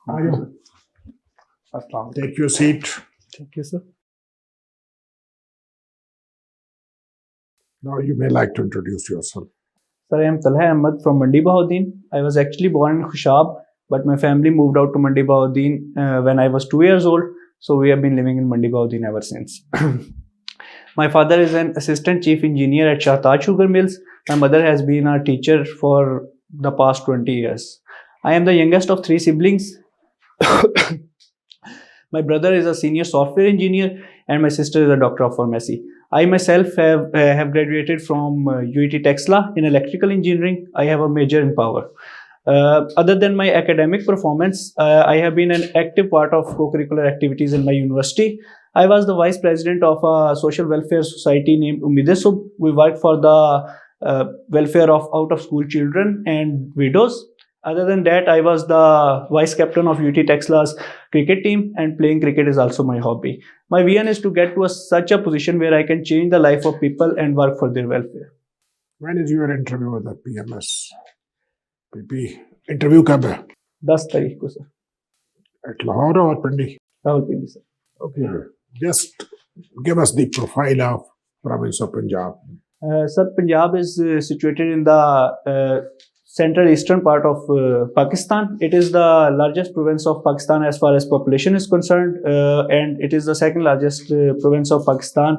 Ayo. Assalamu alaikum. Take your seat. Thank you, sir. Now you may like to introduce yourself. Sir, I am Talha Ahmad from Mandi Bahauddin. I was actually born in Khushab, but my family moved out to Mandi Bahauddin when I was 2 years old. So we have been living in Mandi Bahauddin ever since. My father is an assistant chief engineer at Shahtaj Sugar Mills. My mother has been a teacher for the past 20 years. I am the youngest of 3 siblings. My brother is a senior software engineer and my sister is a doctor of pharmacy. I myself have graduated from UET Texla in electrical engineering. I have a major in power. Other than my academic performance, I have been an active part of co-curricular activities in my university. I was the vice president of a social welfare society named Umidesub. We worked for the welfare of out-of-school children and widows. Other than that, I was the vice captain of UT Texla's cricket team, and playing cricket is also my hobby. My vision is to get to such a position where I can change the life of people and work for their welfare. When is your interview with the PMS? PP. Interview kab hai? 10 तारीख को sir. At Lahore or Pindi? Rawalpindi sir. Okay. Just give us the profile of province of Punjab. Sir, Punjab is situated in the central eastern part of Pakistan. It is the largest province of Pakistan as far as population is concerned, and it is the second largest province of Pakistan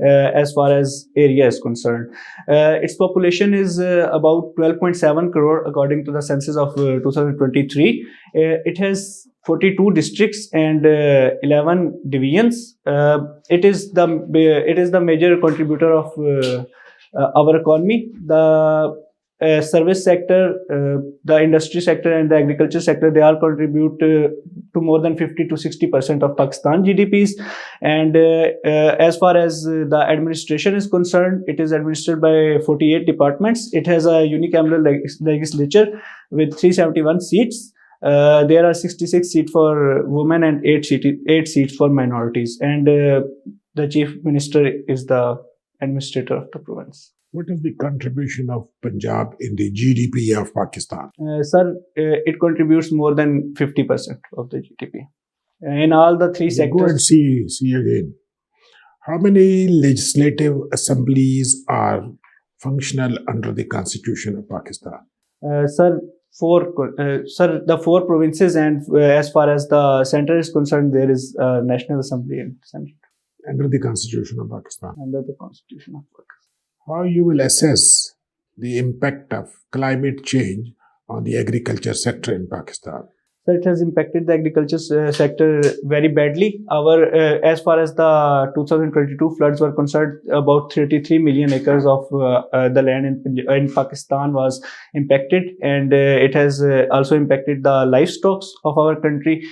as far as area is concerned. Its population is about 12.7 crore according to the census of 2023. It has 42 districts and 11 divisions. It is the major contributor of our economy. The service sector, the industry sector and the agriculture sector, they all contribute to more than 50 to 60% of Pakistan GDPs. And as far as the administration is concerned, it is administered by 48 departments. It has a unicameral legislature with 371 seats. There are 66 seats for women and 8 seats for minorities. And the chief minister is the administrator of the province. What is the contribution of Punjab in the GDP of Pakistan? Sir, it contributes more than 50% of the GDP. In all the 3 sectors. Go and see again. How many legislative assemblies are functional under the Constitution of Pakistan? Sir, the 4 provinces, and as far as the center is concerned, there is a National Assembly and Senate. Under the Constitution of Pakistan. Under the Constitution of Pakistan. How you will assess the impact of climate change on the agriculture sector in Pakistan? So it has impacted the agriculture sector very badly. As far as the 2022 floods were concerned, about 33 million acres of the land in Pakistan was impacted, and it has also impacted the livestock of our country,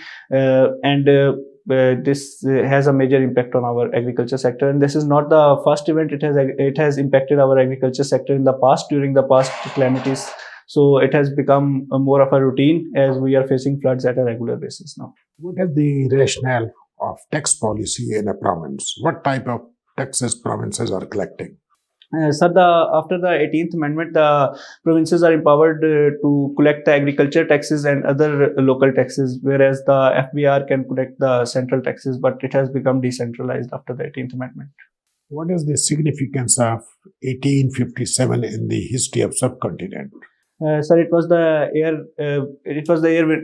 this has a major impact on our agriculture sector. And this is not the first event. It has impacted our agriculture sector in the past, during the past calamities. So it has become more of a routine as we are facing floods at a regular basis now. What is the rationale of tax policy in a province? What type of taxes provinces are collecting? Sir, after the 18th Amendment, the provinces are empowered to collect the agriculture taxes and other local taxes, whereas the FBR can collect the central taxes, but it has become decentralized after the 18th Amendment. What is the significance of 1857 in the history of subcontinent? Sir, it was the year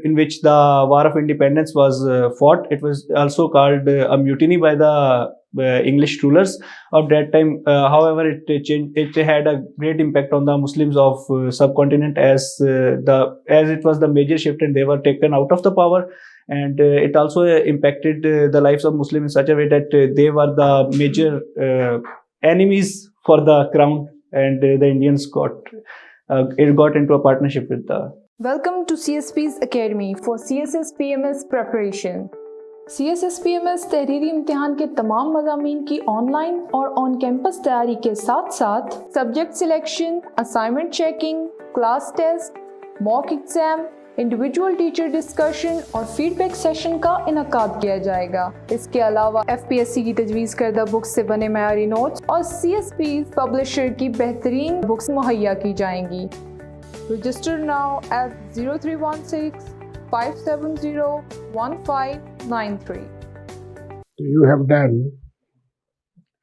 in which the War of Independence was fought. It was also called a mutiny by the English rulers of that time. However, it had a great impact on the Muslims of subcontinent as it was the major shift and they were taken out of the power. And it also impacted the lives of Muslims in such a way that they were the major enemies for the crown, and the Indians got into a partnership with the. Welcome to CSPs Academy for CSS PMS preparation. CSS PMS तहरीरी इम्तिहान के तमाम मज़ामीन की online और on campus तैयारी के साथ साथ subject selection, assignment checking, class test, mock exam, individual teacher discussion और फीडबैक सेशन का इनकाद किया जाएगा। इसके अलावा FPSC की तजवीज़ करदा बुक्स से बने मयारी नोट्स और CSPs पब्लिशर की बेहतरीन बुक्स मुहैया की जाएंगी। Register now at 0316 570-1593. You have done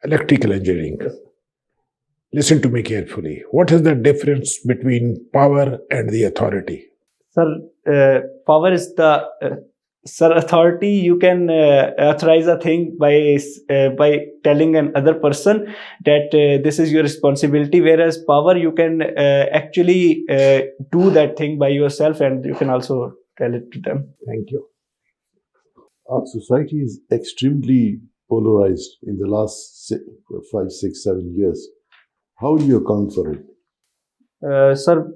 electrical engineering. Listen to me carefully. What is the difference between power and the authority? Sir, power is the authority. You can authorize a thing by telling another person that this is your responsibility, whereas power, you can actually do that thing by yourself, and you can also tell it to them. Thank you. Our society is extremely polarized in the last 5, 6, 7 years. How do you account for it? Sir,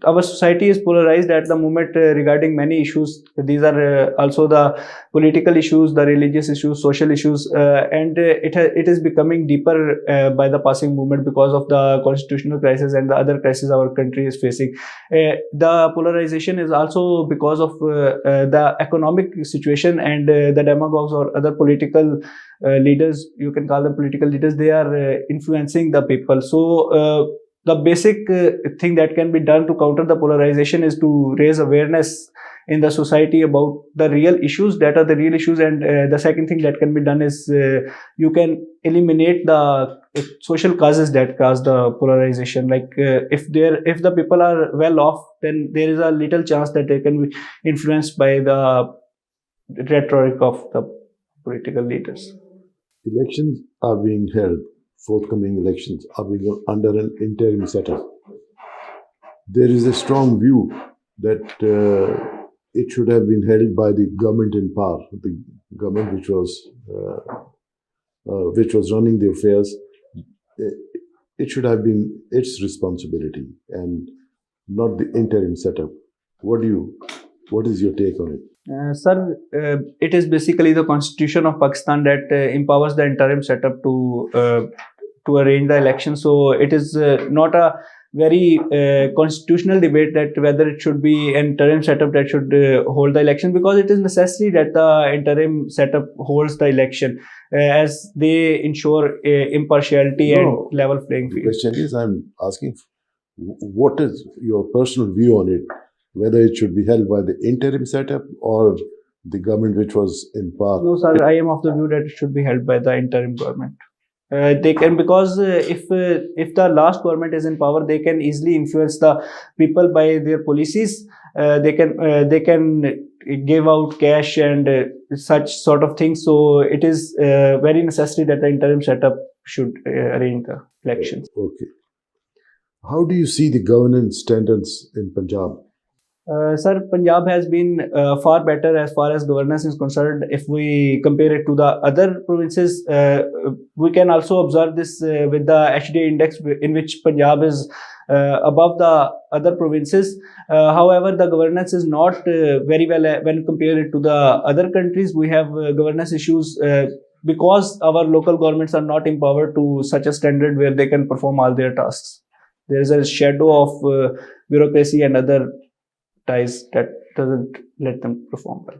our society is polarized at the moment regarding many issues. These are also the political issues, the religious issues, social issues, and it is becoming deeper by the passing moment because of the constitutional crisis and the other crises our country is facing. The polarization is also because of the economic situation, and the demagogues or other political leaders, you can call them political leaders, they are influencing the people. So the basic thing that can be done to counter the polarization is to raise awareness in the society about the real issues, that are the real issues. And the second thing that can be done is you can eliminate the social causes that cause the polarization. Like if the people are well off, then there is a little chance that they can be influenced by the rhetoric of the political leaders. Elections are being held, forthcoming elections are being held under an interim setup. There is a strong view that it should have been held by the government in power, the government which was running the affairs. It should have been its responsibility and not the interim setup. What is your take on it? Sir, it is basically the constitution of Pakistan that empowers the interim setup to arrange the election. So it is not a very constitutional debate that whether it should be an interim setup that should hold the election, because it is necessary that the interim setup holds the election as they ensure impartiality and level playing The field. question is, I'm asking, what is your personal view on it? Whether it should be held by the interim setup or the government which was in power? No, sir, I am of the view that it should be held by the interim government. They can, because if the last government is in power, they can easily influence the people by their policies. They can give out cash and such sort of things. So it is very necessary that the interim setup should arrange the elections. Okay. How do you see the governance standards in Punjab? Sir, Punjab has been far better as far as governance is concerned. If we compare it to the other provinces, we can also observe this with the HDA index, in which Punjab is above the other provinces. However, the governance is not very well when compared to the other countries. We have governance issues because our local governments are not empowered to such a standard where they can perform all their tasks. There is a shadow of bureaucracy and other ties that doesn't let them perform well.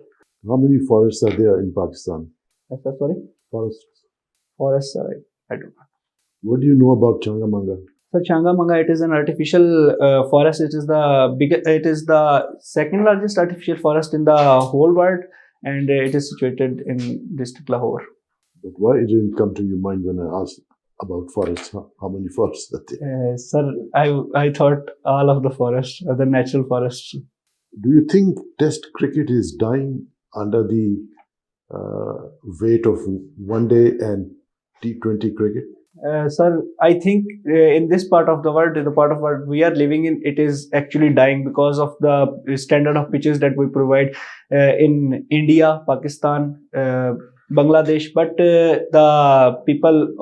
How many forests are there in Pakistan? Sorry? Forests, I don't know. What do you know about Changamanga? So Changamanga, it is an artificial forest. It is the second largest artificial forest in the whole world, and it is situated in district Lahore. But why it didn't come to your mind when I asked about forests? How many forests are there? Sir, I thought all of the forests are the natural forests. Do you think Test cricket is dying under the weight of one day and T20 cricket? Sir, I think in this part of the world, the part of world we are living in, it is actually dying because of the standard of pitches that we provide in India, Pakistan, Bangladesh. But the people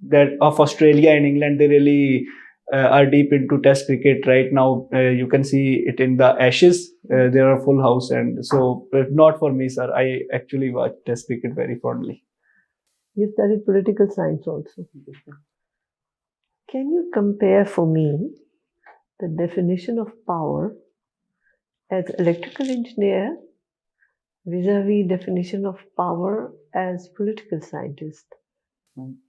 that of Australia and England, they really are deep into Test cricket right now. You can see it in the Ashes. There are full house, and so not for me, sir. I actually watch Test cricket very fondly. You studied political science also. Can you compare for me the definition of power as electrical engineer vis-a-vis definition of power as political scientist?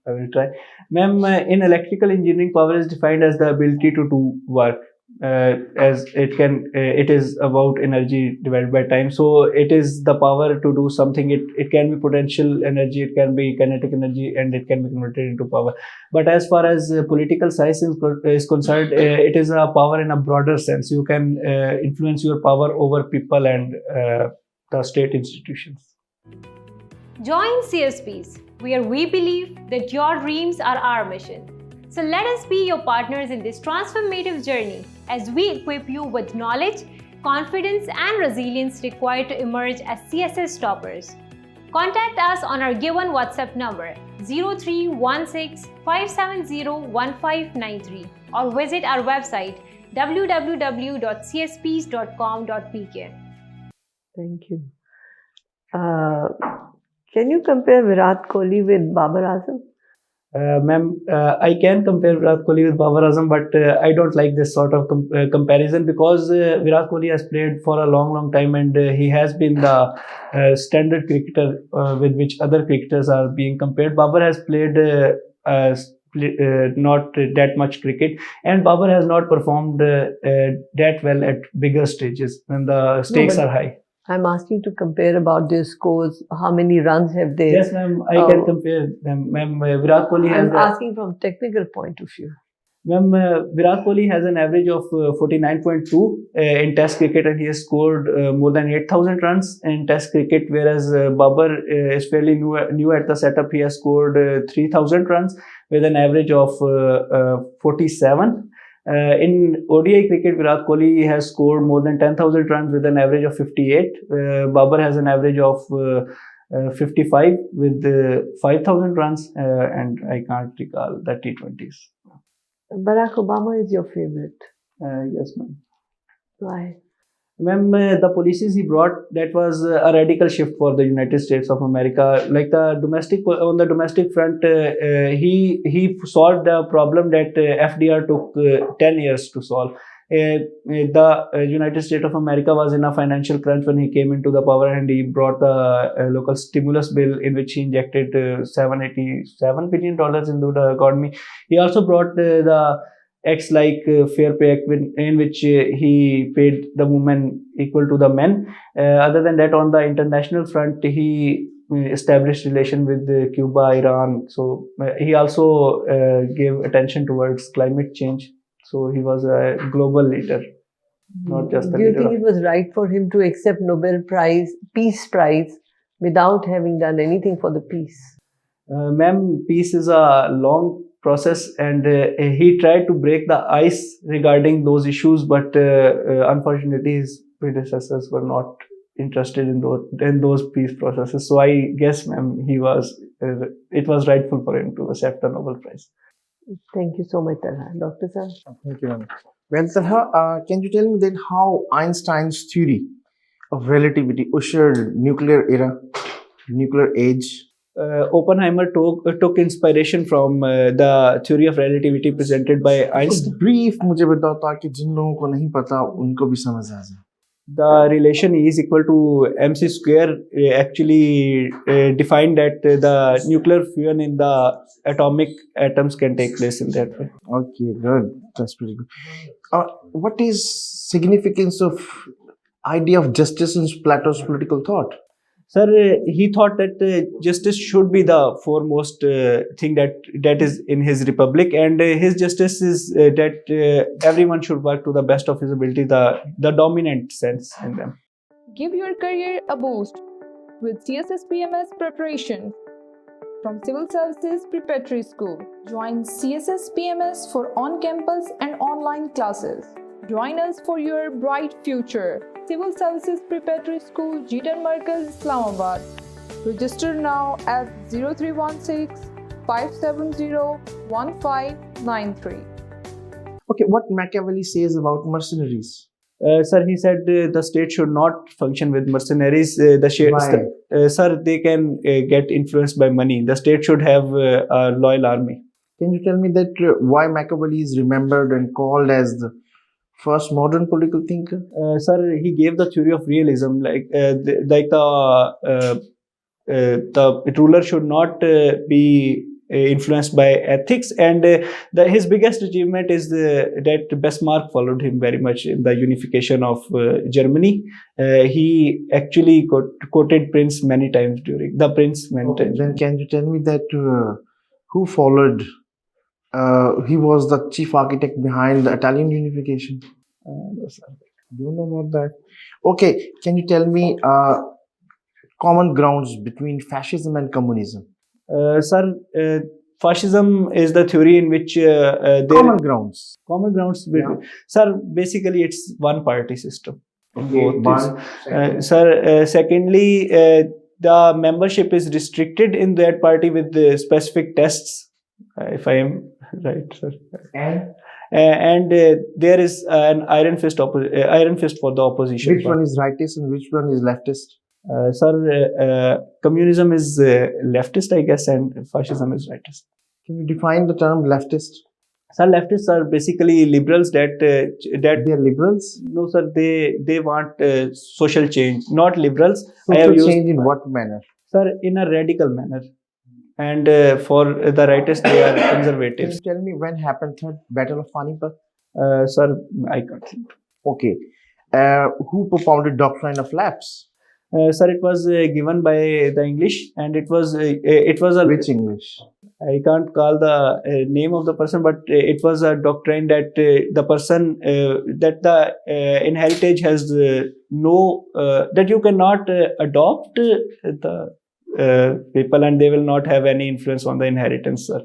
I will try. Ma'am, in electrical engineering, power is defined as the ability to do work. as it is about energy divided by time. So it is the power to do something. It can be potential energy, it can be kinetic energy, and it can be converted into power. But as far as political science is concerned, it is a power in a broader sense. You can influence your power over people and the state institutions. Join CSPs, where we believe that your dreams are our mission. So let us be your partners in this transformative journey as we equip you with knowledge, confidence, and resilience required to emerge as CSS toppers. Contact us on our given WhatsApp number 0316 570 1593 or visit our website www.csps.com.pk. Thank you. Can you compare Virat Kohli with Babar Azam? Ma'am, I can compare Virat Kohli with Babar Azam, but I don't like this sort of comparison because Virat Kohli has played for a long time, and he has been the standard cricketer with which other cricketers are being compared. Babar has played not that much cricket, and Babar has not performed that well at bigger stages when the stakes are high. I'm asking to compare about their scores. How many runs have they? Yes, ma'am, I can compare them. Ma'am, Virat Kohli has... I'm asking from technical point of view. Ma'am, Virat Kohli has an average of 49.2 in Test cricket, and he has scored more than 8,000 runs in Test cricket, whereas Babar is fairly new at the setup. He has scored 3,000 runs with an average of 47. In ODI cricket, Virat Kohli has scored more than 10,000 runs with an average of 58. Babar has an average of 55 with 5,000 runs, and I can't recall the T20s. Barack Obama is your favorite. Yes, ma'am. Why? Ma'am, the policies he brought, that was a radical shift for the United States of America. Like on the domestic front, he solved the problem that FDR took 10 years to solve. The United States of America was in a financial crunch when he came into the power, and he brought the local stimulus bill in which he injected $787 billion into the economy. He also brought the acts like Fair Pay Act, in which he paid the women equal to the men. Other than that, on the international front, he established relation with Cuba, Iran. So he also gave attention towards climate change. So he was a global leader, not just a leader. Do you think it was right for him to accept Nobel Peace Prize without having done anything for the peace? Ma'am, peace is a long process, and he tried to break the ice regarding those issues, but unfortunately his predecessors were not interested in those peace processes. So I guess, ma'am, it was rightful for him to accept the Nobel Prize. Thank you so much, Talha. Dr. Sir? Thank you, ma'am. Well, Talha, can you tell me then how Einstein's theory of relativity ushered nuclear age? Oppenheimer took inspiration from the theory of relativity presented by Einstein. Brief मुझे बताओ ताकि जिन लोगों को नहीं पता उनको भी समझ आ जाए. The relation E is equal to mc square actually defined that the nuclear fusion in the atomic atoms can take place in that way. Okay, good. That's pretty good. What is significance of idea of justice in Plato's political thought? Sir, he thought that justice should be the foremost thing that is in his republic, and his justice is that everyone should work to the best of his ability, the dominant sense in them. Give your career a boost with CSS PMS preparation from Civil Services Preparatory School. Join CSS PMS for on-campus and online classes. Join us for your bright future. Civil Services Preparatory School, Markaz, Islamabad. Register now at 0316 570 1593. Okay, what Machiavelli says about mercenaries? Sir, he said the state should not function with mercenaries. Sir, they can get influenced by money. The state should have a loyal army. Can you tell me that why Machiavelli is remembered and called as the first modern political thinker? Sir, he gave the theory of realism, the ruler should not be influenced by ethics, and his biggest achievement is that Bismarck followed him very much in the unification of Germany. He actually quoted Prince many times during the Prince many times. Then can you tell me that who followed? He was the chief architect behind the Italian unification. No, sir. Don't know about that. Okay, can you tell me common grounds between fascism and communism? Sir, fascism is the theory in which Common grounds. common grounds. Yeah. Sir, basically it's one party system. Okay, Sir, secondly, the membership is restricted in that party with the specific tests, if I am right, sir. And there is an iron fist for the opposition. Which one is rightist and which one is leftist? Sir, communism is leftist, I guess, and fascism is rightist. Can you define the term leftist? Sir, leftists are basically liberals that They are liberals. no, sir, they want social change, not liberals. I Social have used, change in what manner? sir, in a radical manner. And for the rightists, they are Can conservatives. you tell me when happened Third Battle of Panipat? Sir, I can't think. Okay. Who propounded doctrine of lapse? Sir, it was given by the English, and it was a Which English? I can't call the name of the person, but it was a doctrine that the person that the inheritage has no that you cannot adopt the people, and they will not have any influence on the inheritance, sir.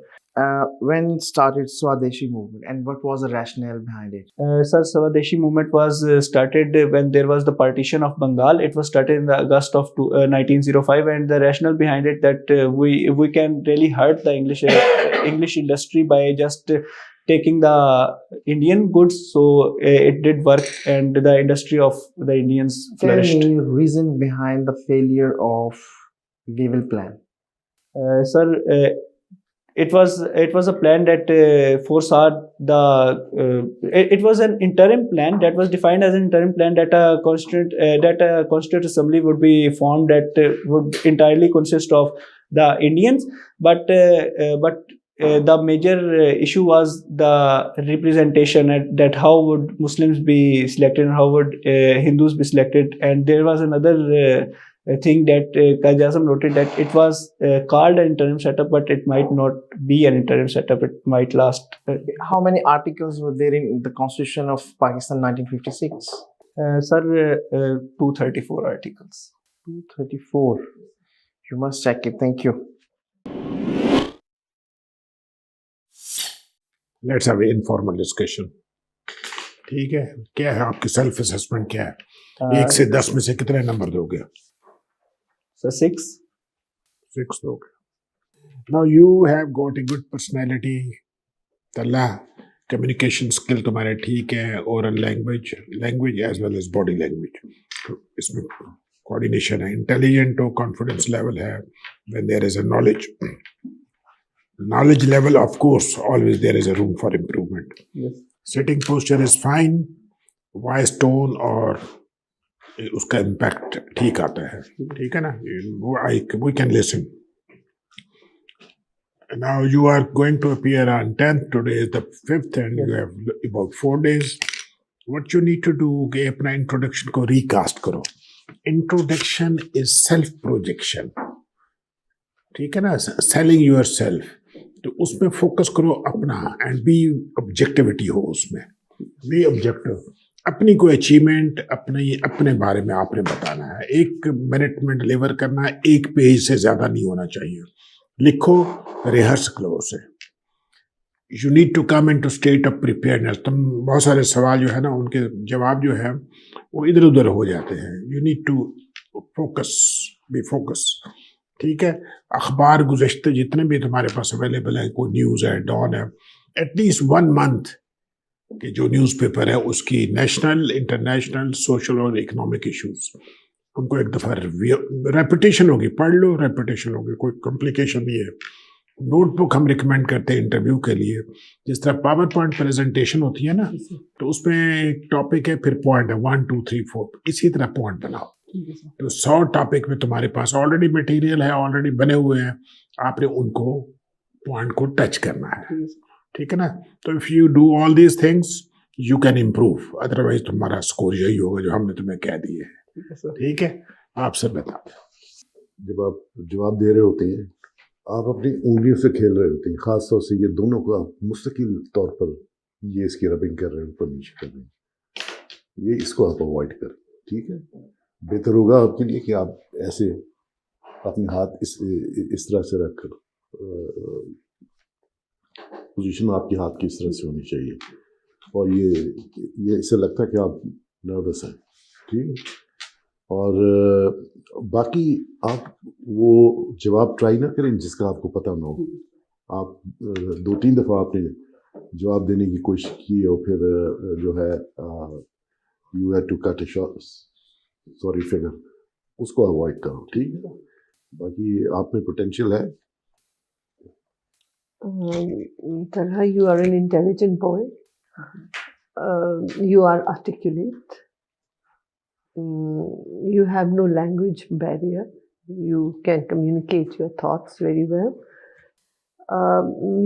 When started Swadeshi movement and what was the rationale behind it? Sir, Swadeshi movement was started when there was the partition of Bengal. It was started in the August of 1905, and the rationale behind it that we can really hurt the English industry by just taking the Indian goods. So it did work, and the industry of the Indians flourished. Any reason behind the failure of Naval plan? Sir, it was a plan that foresaw the it was an interim plan that was defined as an interim plan that a constituent assembly would be formed that would entirely consist of the Indians, but the major issue was the representation, that how would Muslims be selected and how would Hindus be selected. And there was another thing that Qaid-e-Azam noted, that it was called an interim setup, but it might not be an interim setup. It might last. How many articles were there in the Constitution of Pakistan 1956? Sir, 234 articles. 234. You must check it. Thank you. Let's have an informal discussion. ठीक है, क्या है आपकी self assessment क्या है? 1 से 10 में से कितने नंबर दोगे? So 6. 6 दोगे. Now you have got a good personality. Talha, communication skill तुम्हारे ठीक है, oral language as well as body language. तो इसमें coordination है, intelligent हो, confidence level है. When there is a knowledge level, of course, always there is a room for improvement. Yes. Sitting posture is fine. Voice tone और उसका impact ठीक आता है, ठीक है ना? We can listen. Now you are going to appear on 10th. Today is the 5th, and you have about 4 days. What you need to do कि अपना introduction को recast करो. Introduction is self projection. ठीक है ना? Selling yourself. तो उसमें focus करो अपना, एंड बी ऑब्जेक्टिविटी हो उसमें. B objective. अपनी कोई अचीवमेंट अपने बारे में आपने बताना है. 1 मिनट में डिलीवर करना है. 1 पेज से ज़्यादा नहीं होना चाहिए. लिखो, रिहर्स करो उसे. You need to come into state of preparedness. तुम बहुत सारे सवाल जो है ना, उनके जवाब जो है वो इधर उधर हो जाते हैं. You need to focus, be focus. ठीक है. अखबार गुज़श्ते जितने भी तुम्हारे पास अवेलेबल है, कोई न्यूज़ है, डॉन है, एटलीस्ट 1 मंथ के जो न्यूज़पेपर है उसकी नेशनल, इंटरनेशनल, सोशल और इकोनॉमिक इश्यूज, उनको एक दफ़ा रेपिटेशन होगी, पढ़ लो, रेपिटेशन होगी, कोई कॉम्प्लिकेशन नहीं है. नोटबुक हम रिकमेंड करते हैं इंटरव्यू के लिए. जिस तरह पावर पॉइंट प्रेजेंटेशन होती है ना, तो उसमें एक टॉपिक है, फिर पॉइंट है 1 2 3 4, इसी तरह पॉइंट बनाओ. तो 100 टॉपिक में तुम्हारे पास ऑलरेडी मटेरियल है, ऑलरेडी बने हुए हैं, आपने उनको पॉइंट को टच करना है, ठीक है ना। तो if you do all these things you can improve, otherwise तुम्हारा स्कोर यही होगा जो हमने तुम्हें कह दिए है, ठीक है। आपसे बता दें, जब आप जवाब दे रहे होते हैं आप अपनी उंगलियों से खेल रहे होते हैं, खास तौर से ये दोनों को आप मुस्तकिल तौर पर ये इसकी रबिंग कर रहे हैं, ऊपर नीचे कर रहे हैं, ये इसको आप अवॉइड करें, ठीक है। बेहतर होगा आपके लिए कि आप ऐसे अपने हाथ इस तरह से रखकर, पोजीशन आपके हाथ की इस तरह से होनी चाहिए, और ये इससे लगता है कि आप नर्वस हैं, ठीक है। और बाकी आप वो जवाब ट्राई ना करें जिसका आपको पता ना हो। आप 2-3 दफ़ा आपने जवाब देने की कोशिश की और फिर जो है you have to cut sorry figure, उसको अवॉइड करो, ठीक है। बाकी आप में पोटेंशियल है। Talha, you are an intelligent boy. You are articulate. You have no language barrier. You can communicate your thoughts very well.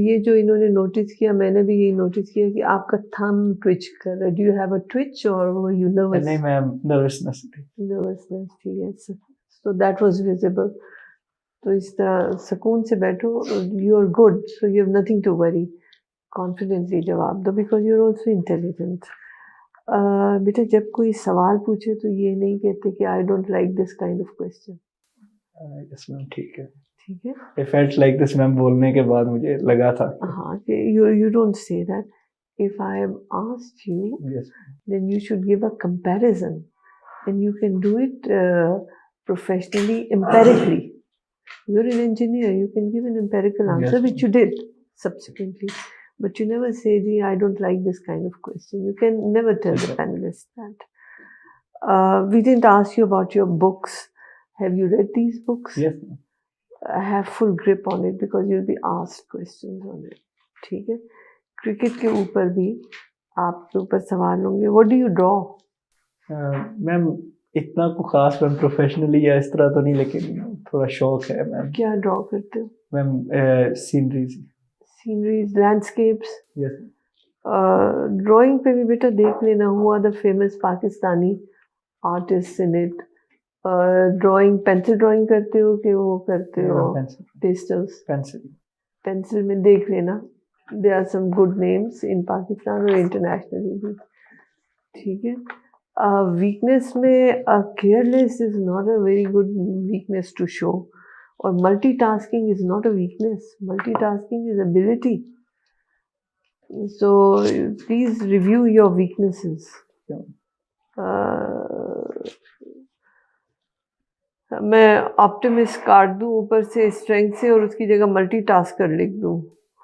ये जो इन्होंने नोटिस किया, मैंने भी यही नोटिस किया कि आपका थंब ट्विच कर रहा है. Do you have a twitch or were you nervous? नहीं मैम, नर्वसनेस थी. नर्वसनेस थी, yes. So that was visible. तो इस तरह सुकून से बैठो. You are good, so you have nothing to worry. Confidently जवाब दो because you are also intelligent. बेटा जब कोई सवाल पूछे तो ये नहीं कहते कि I don't like this kind of question. Yes ma'am, ठीक है. ठीक है. I felt like this ma'am बोलने के बाद मुझे लगा था. हाँ, you don't say that. If I have asked you, Yes. then you should give a comparison, and you can do it professionally, empirically. You're an engineer, you can give an empirical answer, Yes. which you did subsequently. But you never say, "Gee, I don't like this kind of question." You can never tell the panelists that. We didn't ask you about your books. Have you read these books? Yes. Have full grip on it because you'll be asked questions on it. ठीक है. Cricket के ऊपर भी आपके ऊपर सवाल होंगे. What do you draw? Ma'am इतना को खास मैम प्रोफेशनली या इस तरह तो नहीं, लेकिन थोड़ा शौक है मैम. क्या ड्रॉ करते हो? Ma'am sceneries. Sceneries, landscapes. Yes. Drawing पे भी बेटा देख लेना who are the famous Pakistani artist in it. Drawing pencil drawing करते हो कि वो करते हो पेस्टल्स? पेंसिल में देख लेना. There are some good names in Pakistan और इंटरनेशनली भी. ठीक है. वीकनेस में careless is not a very good weakness to show. और multitasking is not a weakness. Multitasking is ability. So please review your weaknesses. मैं ऑप्टिमिस्ट काट दूं ऊपर से स्ट्रेंथ से और उसकी जगह मल्टीटास्कर लिख दूं.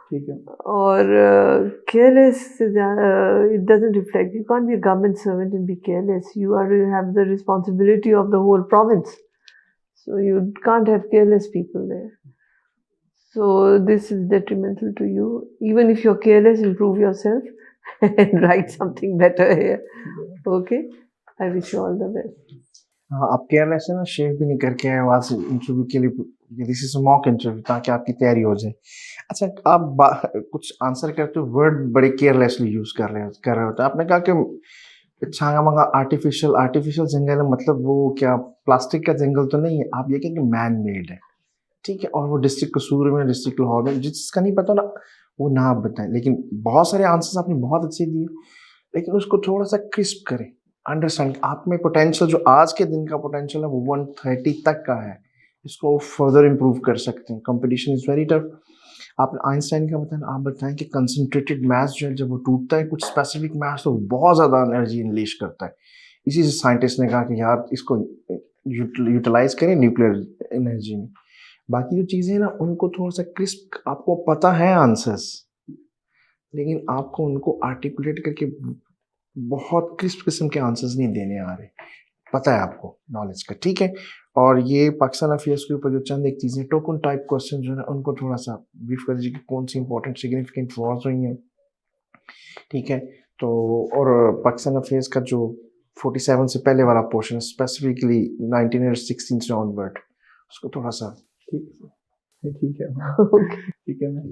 ठीक है. और केयरलेस से ज़्यादा it doesn't reflect. You can't be a government servant and be careless. You have the responsibility of the whole province. So you can't have careless people there. So this is detrimental to you. Even if you're careless, improve yourself and write something better here. Okay? I wish you all the best. हाँ, आप careless है ना, शेव भी नहीं करके आए वहाँ से इंटरव्यू के लिए. दिस इज मॉक इंटरव्यू ताकि आपकी तैयारी हो जाए. अच्छा, आप कुछ आंसर करते हो, वर्ड बड़े केयरलेसली यूज कर रहे होते हैं. आपने कहा कि छांगा मंगा आर्टिफिशियल जंगल है, मतलब वो क्या प्लास्टिक का जंगल तो नहीं है. आप ये कहें कि मैन मेड है, ठीक है. और वो डिस्ट्रिक्ट कसूर में, डिस्ट्रिक्ट लाहौर में, जिसका नहीं पता ना वो ना आप बताएं. लेकिन बहुत सारे आंसर्स आपने बहुत अच्छे दिए, लेकिन उसको थोड़ा सा क्रिस्प करें. अंडरस्टैंड आप में पोटेंशियल, जो आज के दिन का पोटेंशियल है वो 130 तक का है. इसको फर्दर इम्प्रूव कर सकते हैं. Competition is very tough. आपने आइंस्टाइन का बताया, आप बताएं कि कंसंट्रेटेड मैथ्स जो है जब वो टूटता है कुछ स्पेसिफिक मैथ्स तो बहुत ज़्यादा एनर्जी इनलीश करता है. इसी से साइंटिस्ट ने कहा कि यार इसको यूटिलाइज करें न्यूक्लियर एनर्जी में. बाकी जो चीज़ें हैं ना उनको थोड़ा सा क्रिस्प, आपको पता है आंसर्स, लेकिन आपको उनको आर्टिकुलेट करके बहुत क्रिस्प किस्म के आंसर्स नहीं देने आ रहे. पता है आपको नॉलेज का, ठीक है. और ये पाकिस्तान अफेयर्स के ऊपर जो चंद एक चीज़ें टोकन टाइप क्वेश्चन जो है उनको थोड़ा सा ब्रीफ कर दीजिए कि कौन सी इंपॉर्टेंट सिग्निफिकेंट वॉर्स हुई हैं, ठीक है. तो और पाकिस्तान अफेयर्स का जो 47 से पहले वाला पोर्शन स्पेसिफिकली 1916 से ऑनवर्ड, उसको थोड़ा सा. ठीक है. ठीक है Okay. ठीक है मैं